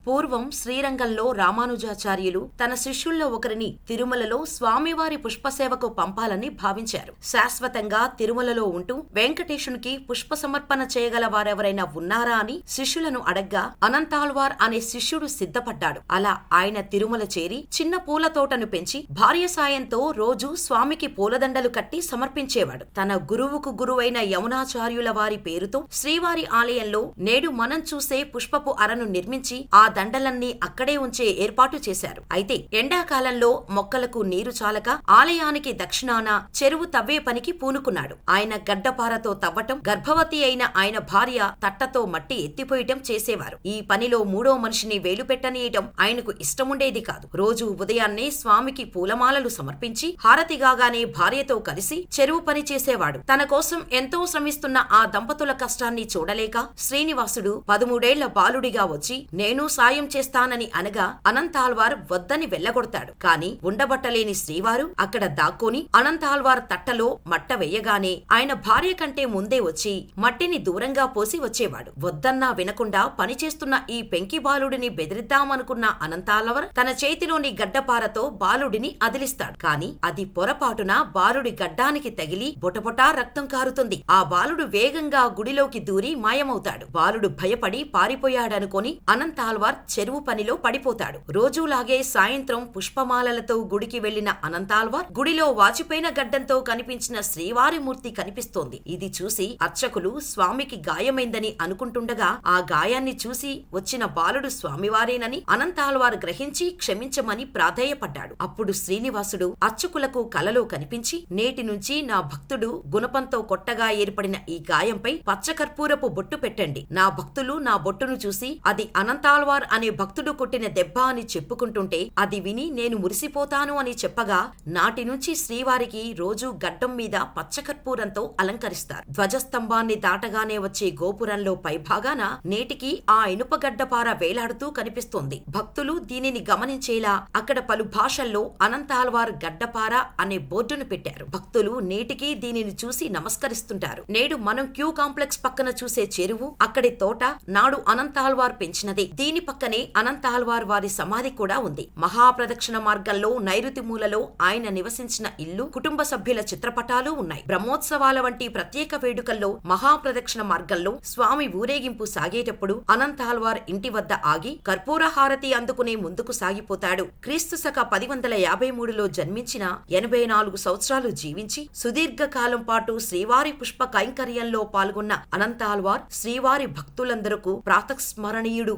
పూర్వం శ్రీరంగంలో రామానుజాచార్యులు తన శిష్యుల్లో ఒకరిని తిరుమలలో స్వామివారి పుష్పసేవకు పంపాలని భావించారు. శాశ్వతంగా తిరుమలలో ఉంటూ వెంకటేశునికి పుష్ప సమర్పణ చేయగల వారెవరైనా ఉన్నారా అని శిష్యులను అడగ్గా అనంతాళ్వార్ అనే శిష్యుడు సిద్ధపడ్డాడు. అలా ఆయన తిరుమల చేరి చిన్న పూల తోటను పెంచి భార్య సాయంతో రోజూ స్వామికి పూలదండలు కట్టి సమర్పించేవాడు. తన గురువుకు గురువైన యమునాచార్యుల వారి పేరుతో శ్రీవారి ఆలయంలో నేడు మనం చూసే పుష్పపు అరను నిర్మించి ఆ దండలన్నీ అక్కడే ఉంచే ఏర్పాటు చేశారు. అయితే ఎండాకాలంలో మొక్కలకు నీరు చాలక ఆలయానికి దక్షిణాన చెరువు తవ్వే పనికి పూనుకున్నాడు. ఆయన గడ్డపారతో తవ్వటం, గర్భవతి అయిన ఆయన భార్య తట్టతో మట్టి ఎత్తిపోయటం చేసేవారు. ఈ పనిలో మూడో మనిషిని వేలు పెట్టనీయటం ఆయనకు ఇష్టముండేది కాదు. రోజు ఉదయాన్నే స్వామికి పూలమాలలు సమర్పించి హారతిగాగానే భార్యతో కలిసి చెరువు పని చేసేవాడు. తన కోసం ఎంతో శ్రమిస్తున్న ఆ దంపతుల కష్టాన్ని చూడలేక శ్రీనివాసుడు 13 బాలుడిగా వచ్చి నేను సాయం చేస్తానని అనగా అనంతాళ్వార్ వద్దని వెళ్లగొడతాడు. కాని ఉండబట్టలేని శ్రీవారు అక్కడ దాక్కొని అనంతాళ్వార్ తట్టలో మట్ట వెయ్యగానే ఆయన భార్య కంటే ముందే వచ్చి మట్టిని దూరంగా పోసి వచ్చేవాడు. వద్దన్నా వినకుండా పనిచేస్తున్న ఈ పెంకి బాలుడిని బెదిరిద్దామనుకున్న అనంతాళ్వార్ తన చేతిలోని గడ్డపారతో బాలుడిని అదిలిస్తాడు. కాని అది పొరపాటున బాలుడి గడ్డానికి తగిలి బొటబొటా రక్తం కారుతుంది. ఆ బాలుడు వేగంగా గుడిలోకి దూరి మాయమవుతాడు. బాలుడు భయపడి పారిపోయాడనుకొని అనంతాళ్వార్ చెరువు పనిలో పడిపోతాడు. రోజూలాగే సాయంత్రం పుష్పమాలలతో గుడికి వెళ్లిన అనంతాళ్వార్ గుడిలో వాచిపోయిన గడ్డంతో కనిపించిన శ్రీవారి మూర్తి కనిపిస్తోంది. ఇది చూసి అర్చకులు స్వామికి గాయమైందని అనుకుంటుండగా ఆ గాయాన్ని చూసి వచ్చిన బాలుడు స్వామివారేనని అనంతాళ్వార్ గ్రహించి క్షమించమని ప్రాధేయపడ్డాడు. అప్పుడు శ్రీనివాసుడు అర్చకులకు కలలో కనిపించి నేటి నుంచి నా భక్తుడు గుణపంతో కొట్టగా ఏర్పడిన ఈ గాయంపై పచ్చకర్పూరపు బొట్టు పెట్టండి. నా భక్తులు నా బొట్టును చూసి అది అనంతాళ్వార్ అనే భక్తుడు కొట్టిన దెబ్బ అని చెప్పుకుంటుంటే అది విని నేను మురిసిపోతాను అని చెప్పగా నాటి నుంచి శ్రీవారికి రోజూ గడ్డం మీద పచ్చకర్పూరంతో అలంకరిస్తారు. ధ్వజస్తంభాన్ని దాటగానే వచ్చే గోపురంలో పైభాగాన నేటికి ఆ ఇనుప గడ్డపార వేలాడుతూ కనిపిస్తోంది. భక్తులు దీనిని గమనించేలా అక్కడ పలు భాషల్లో అనంతాళ్వార్ గడ్డపార అనే బోర్డును పెట్టారు. భక్తులు నేటికి దీనిని చూసి నమస్కరిస్తుంటారు. నేడు మనం క్యూ కాంప్లెక్స్ పక్కన చూసే చెరువు, అక్కడి తోట నాడు అనంతాళ్వార్ పెంచినదే. దీని పక్కనే అనంతాళ్వార్ వారి సమాధి కూడా ఉంది. మహాప్రదక్షిణ మార్గంలో నైరుతి మూలలో ఆయన నివసించిన ఇల్లు, కుటుంబ సభ్యుల చిత్రపటాలు ఉన్నాయి. బ్రహ్మోత్సవాల వంటి ప్రత్యేక వేడుకల్లో మహాప్రదక్షిణ మార్గంలో స్వామి ఊరేగింపు సాగేటప్పుడు అనంతాళ్వార్ ఇంటి వద్ద ఆగి కర్పూర హారతి అందుకునే ముందుకు సాగిపోతాడు. క్రీస్తు శక 1053లో జన్మించిన 84 సంవత్సరాలు జీవించి సుదీర్ఘకాలం పాటు శ్రీవారి పుష్ప కైంకర్యంలో పాల్గొన్న అనంతాళ్వార్ శ్రీవారి భక్తులందరకు ప్రాతస్మరణీయుడు.